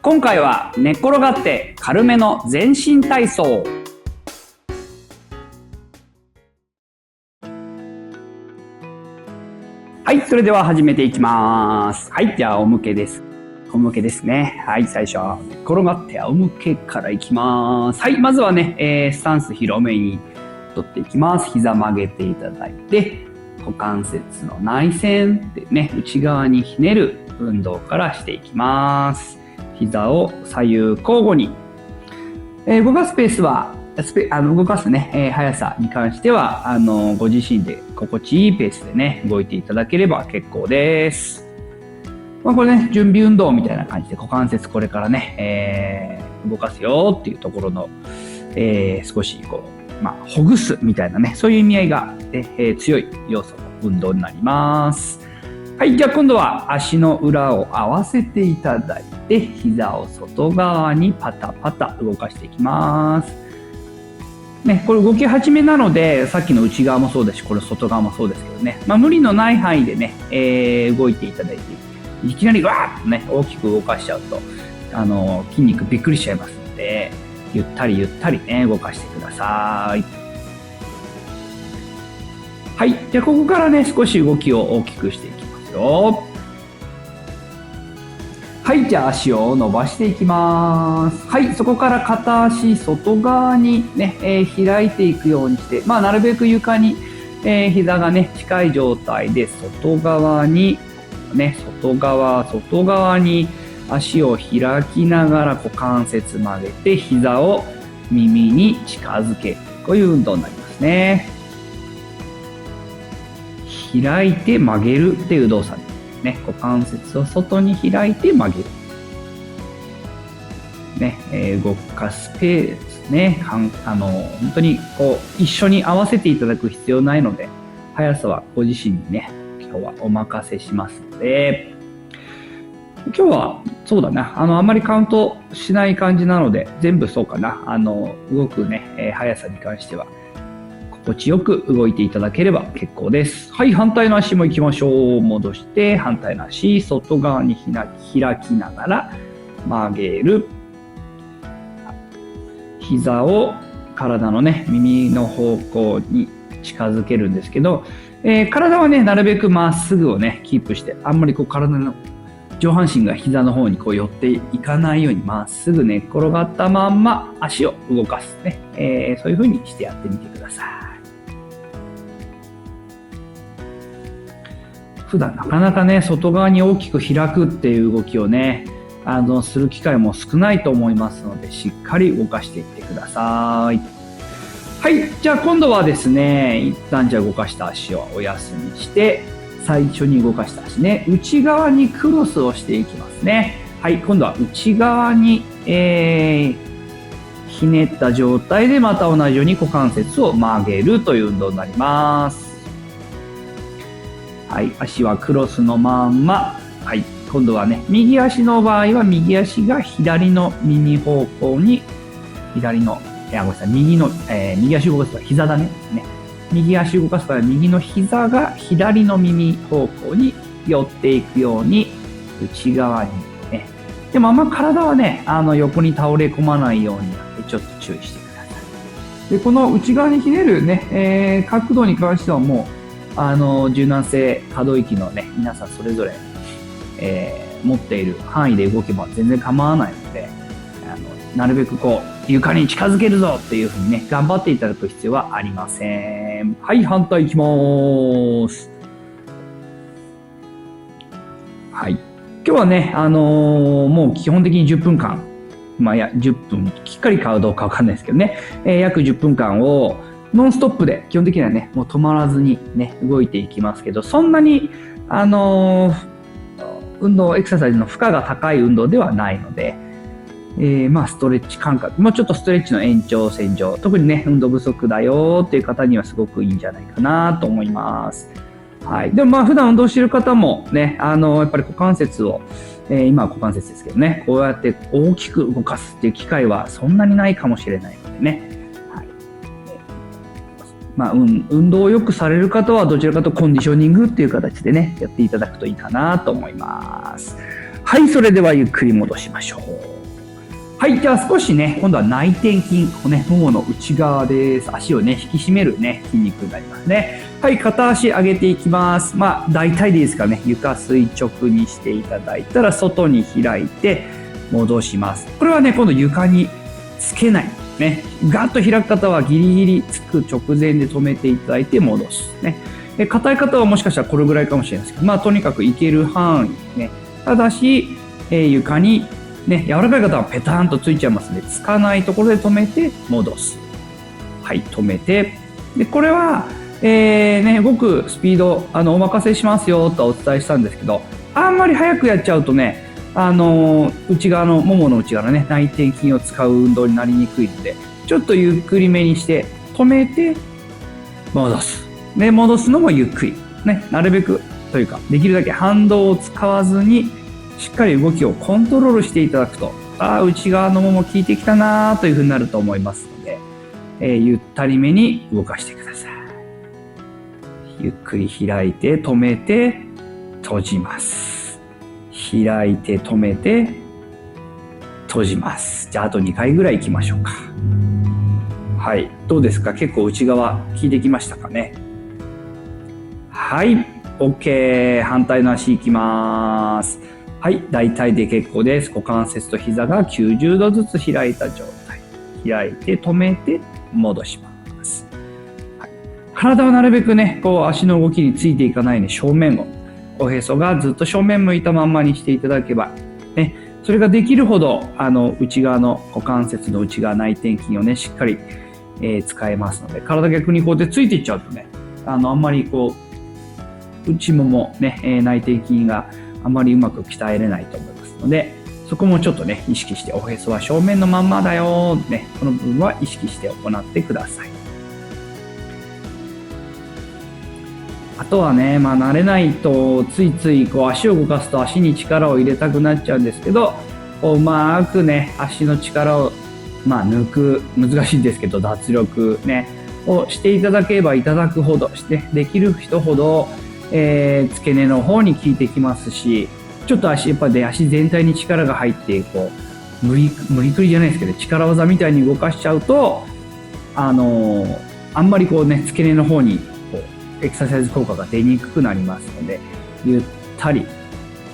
今回は寝っ転がって軽めの全身体操。はい、それでは始めていきます。はい、じゃあ仰向けです。仰向けですね。はい、最初は寝っ転がって仰向けからいきます。はい、まずはね、スタンス広めに取っていきます。膝曲げていただいて、股関節の内旋でね、内側にひねる運動からしていきます。膝を左右交互に、動かすペースは動かすね、速さに関してはご自身で心地いいペースでね動いていただければ結構です。これね、準備運動みたいな感じで股関節これからね、動かすよっていうところの、少しこう、ほぐすみたいなね、そういう意味合いが、強い要素の運動になります。はい、じゃあ今度は足の裏を合わせていただいて、膝を外側にパタパタ動かしていきます。ね、これ動き始めなので、さっきの内側もそうですし、これ外側もそうですけどね、無理のない範囲でね、動いていただいて、いきなりわーっとね、大きく動かしちゃうと、筋肉びっくりしちゃいますので、ゆったりゆったりね、動かしてください。はい、じゃあここからね、少し動きを大きくしていきますよ。はい、じゃあ足を伸ばしていきます。はい、そこから片足外側にね、開いていくようにして、なるべく床に、膝がね近い状態で外側にね、外側に足を開きながら股関節曲げて膝を耳に近づける、こういう運動になりますね。開いて曲げるっていう動作ですね。股関節を外に開いて曲げる。ね、動かすペースね。本当にこう一緒に合わせていただく必要ないので、速さはご自身にね、今日はお任せしますので、今日はそうだな、あんまりカウントしない感じなので、全部そうかな、動くね、速さに関しては心地よく動いていただければ結構です。はい、反対の足も行きましょう。戻して反対の足外側に開きながら曲げる。膝を体のね、耳の方向に近づけるんですけど、体はね、なるべくまっすぐをねキープして、あんまりこう体の上半身が膝の方にこう寄っていかないように、まっすぐ寝っ転がったまんま足を動かすね、そういう風にしてやってみてください。普段なかなかね、外側に大きく開くっていう動きをね、する機会も少ないと思いますので、しっかり動かしていってください。はい、じゃあ今度はですね、一旦じゃあ動かした足をお休みして、最初に動かした足ね、内側にクロスをしていきますね。はい、今度は内側に、ひねった状態でまた同じように股関節を曲げるという運動になります。はい、足はクロスのまんま。はい、今度はね、右足の場合は右足が左の耳方向に、右足動かす場合は膝だね。右足動かす場合は右の膝が左の耳方向に寄っていくように内側にね。でも体はね、横に倒れ込まないようになってちょっと注意してください。で、この内側にひねるね、角度に関してはもう柔軟性、可動域のね、皆さんそれぞれ、持っている範囲で動けば全然構わないので、なるべくこう床に近づけるぞっていうふうにね、頑張っていただく必要はありません。はい、反対いきます。はい、今日はね、もう基本的に10分間、10分きっかり買うどうかわかんないですけどね、約10分間をノンストップで基本的にはね、もう止まらずにね動いていきますけど、そんなに運動エクササイズの負荷が高い運動ではないので、ストレッチ感覚、ちょっとストレッチの延長線上、特にね運動不足だよっていう方にはすごくいいんじゃないかなと思います。はい、でも普段運動している方もね、やっぱり股関節を、今は股関節ですけどね、こうやって大きく動かすっていう機会はそんなにないかもしれないのでね、運動をよくされる方はどちらかとコンディショニングっていう形でねやっていただくといいかなと思います。はい、それではゆっくり戻しましょう。はい、じゃあ少しね、今度は内転筋、ももの内側です。足をね、引き締めるね、筋肉になりますね。はい、片足上げていきます。大体でいいですかね。床垂直にしていただいたら、外に開いて戻します。これはね、今度床につけない。ね、ガッと開く方はギリギリつく直前で止めていただいて戻す。ね。硬い方はもしかしたらこれぐらいかもしれないですけど、とにかくいける範囲ね。ただし、床にね、柔らかい方はペタンとついちゃいますので、つかないところで止めて戻す。はい、止めて。で、これは、動くスピード、お任せしますよとお伝えしたんですけど、あんまり早くやっちゃうとね、内側の、ももの内側のね、内転筋を使う運動になりにくいので、ちょっとゆっくりめにして、止めて、戻す。で、戻すのもゆっくり。ね、なるべくというか、できるだけ反動を使わずに、しっかり動きをコントロールしていただくと、内側のもも効いてきたなというふうになると思いますので、ゆったりめに動かしてください。ゆっくり開いて止めて閉じます。開いて止めて閉じます。じゃああと2回ぐらい行きましょうか。はい、どうですか？結構内側効いてきましたかね？はい、OK。反対の足行きます。はい、大体で結構です。股関節と膝が90度ずつ開いた状態。開いて止めて戻します。はい、体はなるべくね、足の動きについていかないように正面を、おへそがずっと正面向いたまんまにしていただけば、ね、それができるほど内側の股関節の内側内転筋をね、しっかり、使えますので、体逆にこうやってついていっちゃうとね、あんまり内ももね、内転筋があまりうまく鍛えれないと思いますので、そこもちょっとね、意識して、おへそは正面のまんまだよ、ね、この部分は意識して行ってください。あとはね、慣れないとついつい足を動かすと足に力を入れたくなっちゃうんですけど、うまくね、足の力を抜く、難しいんですけど、脱力ね、をしていただければいただくほどして、できる人ほど、付け根の方に効いてきますし、ちょっとやっぱり足全体に力が入って無理くりじゃないですけど、力技みたいに動かしちゃうとあんまり付け根の方にエクササイズ効果が出にくくなりますので、ゆったり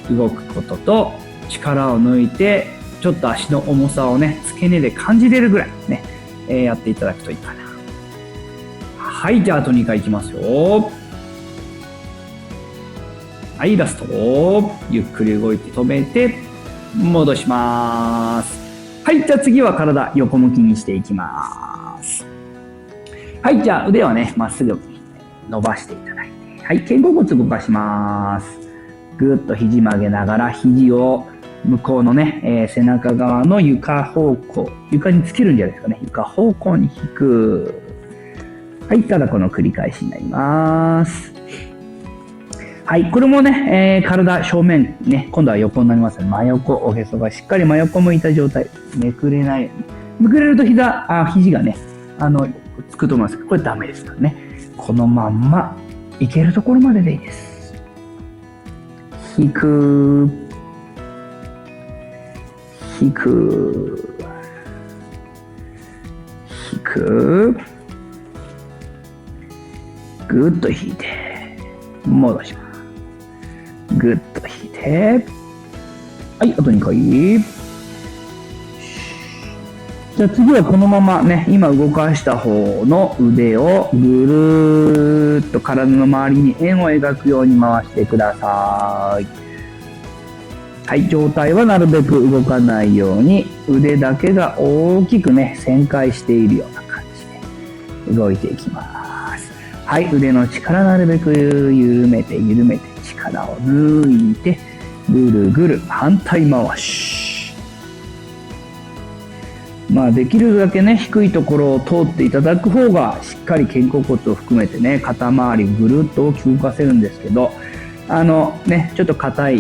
動くことと力を抜いて、ちょっと足の重さをね、付け根で感じれるぐらいね、やっていただくといいかな。はい、じゃああと2回いきますよ。はい、ラスト。ゆっくり動いて止めて、戻します。はい、じゃあ次は体横向きにしていきます。はい、じゃあ腕をね、まっすぐ伸ばしていただいて。はい、肩甲骨動かします。ぐっと肘曲げながら、肘を向こうのね、背中側の床方向、床につけるんじゃないですかね。床方向に引く。はい、ただこの繰り返しになります。はい、これもね、体正面ね、今度は横になりますので、真横、おへそがしっかり真横向いた状態、めくれないように。めくれると肘がね、つくと思いますけど、これダメですからね。このまんま、いけるところまででいいです。引く、引く、引く、ぐっと引いて、戻します。ぐっと引いて、はい、あと2回。じゃあ次はこのままね、今動かした方の腕をぐるーっと体の周りに円を描くように回してください。はい、上体はなるべく動かないように、腕だけが大きくね、旋回しているような感じで動いていきます。はい、腕の力なるべく緩めて力を抜いて、ぐるぐる反対回し。できるだけね、低いところを通っていただく方が、しっかり肩甲骨を含めてね、肩周りぐるっと大きく動かせるんですけど、ちょっと体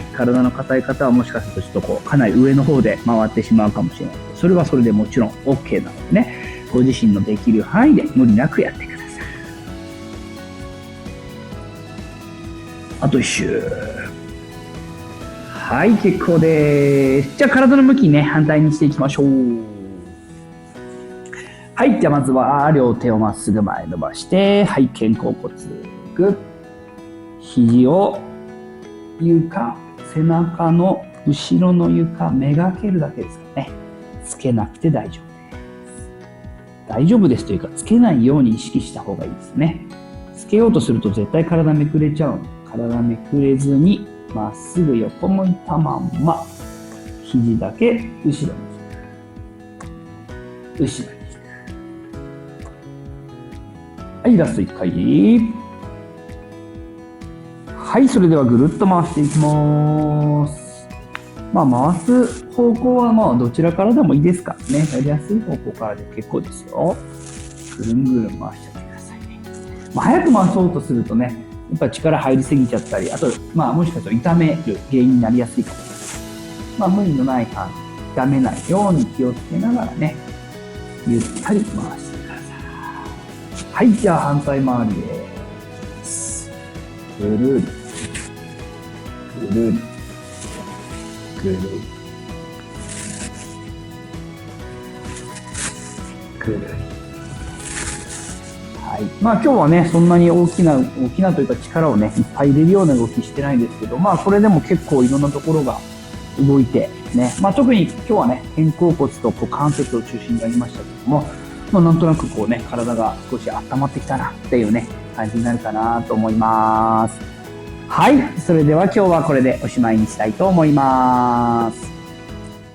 の硬い方はもしかするとちょっとかなり上の方で回ってしまうかもしれない。それはそれでもちろん OK なのでね、ご自身のできる範囲で無理なくやってください。あと1周。はい、結構です。じゃあ体の向きね、反対にしていきましょう。はい、じゃあまずは両手をまっすぐ前伸ばして、はい、肩甲骨グッ、肘を床、背中の後ろの床めがけるだけですからね。つけなくて大丈夫です。大丈夫ですというか、つけないように意識した方がいいですね。つけようとすると絶対体めくれちゃうので、体めくれずにまっすぐ横向いたまんま、肘だけ後ろに引く。後ろに引く。はい、ラスト1回。はい、それではぐるっと回していきます。回す方向はどちらからでもいいですからね。やりやすい方向からで結構ですよ。ぐるんぐるん回しちゃってくださいね。早く回そうとするとね、やっぱ力入りすぎちゃったり、あと、もしかすると痛める原因になりやすいかもしれない。無理のない範囲、痛めないように気をつけながらね、ゆったり回してください。はい、じゃあ反対回りです。ぐるり。ぐるり。ぐるり。ぐるり。はい。今日はね、そんなに大きなというか力をね、いっぱい入れるような動きしてないんですけど、それでも結構いろんなところが動いて、ね。特に今日はね、肩甲骨と股関節を中心にやりましたけども、なんとなく体が少し温まってきたなっていうね、感じになるかなと思います。はい。それでは今日はこれでおしまいにしたいと思います。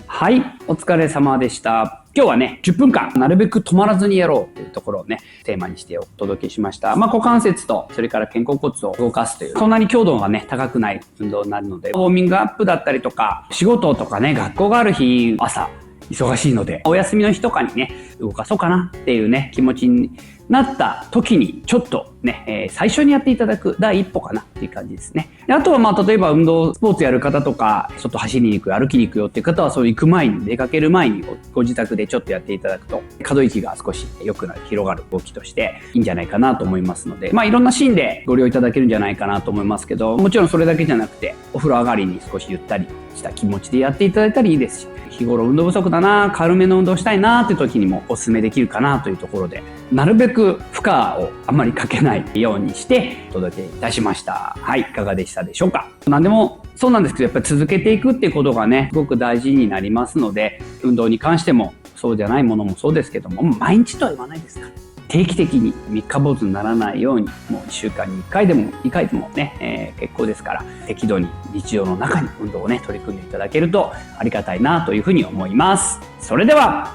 はい。お疲れ様でした。今日はね、10分間なるべく止まらずにやろうというところをね、テーマにしてお届けしました。股関節と、それから肩甲骨を動かすという、そんなに強度がね、高くない運動になるので、ウォーミングアップだったりとか、仕事とかね、学校がある日、朝、忙しいので、お休みの日とかにね、動かそうかなっていうね、気持ちになった時に、ちょっとね、最初にやっていただく第一歩かなっていう感じですね。であとは例えば運動、スポーツやる方とか、外走りに行く、歩きに行くよっていう方は、そう行く前に、出かける前にご自宅でちょっとやっていただくと、可動域が少し良くなる、広がる動きとしていいんじゃないかなと思いますので、いろんなシーンでご利用いただけるんじゃないかなと思いますけど、もちろんそれだけじゃなくて、お風呂上がりに少しゆったりした気持ちでやっていただいたらいいですし、日頃運動不足だな、軽めの運動したいなっていう時にもお勧めできるかなというところで、なるべく負荷をあんまりかけないようにしてお届けいたしました。はい、いかがでしたでしょうか。何でもそうなんですけど、やっぱり続けていくっていうことがね、すごく大事になりますので、運動に関してもそうじゃないものもそうですけども、毎日とは言わないですから。定期的に三日坊主にならないように、もう1週間に1回でも2回でもね、結構ですから、適度に日常の中に運動をね、取り組んでいただけるとありがたいなというふうに思います。それでは、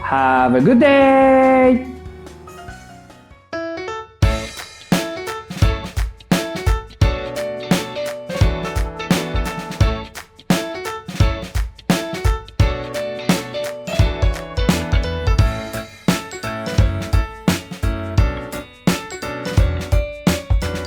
Have a good day!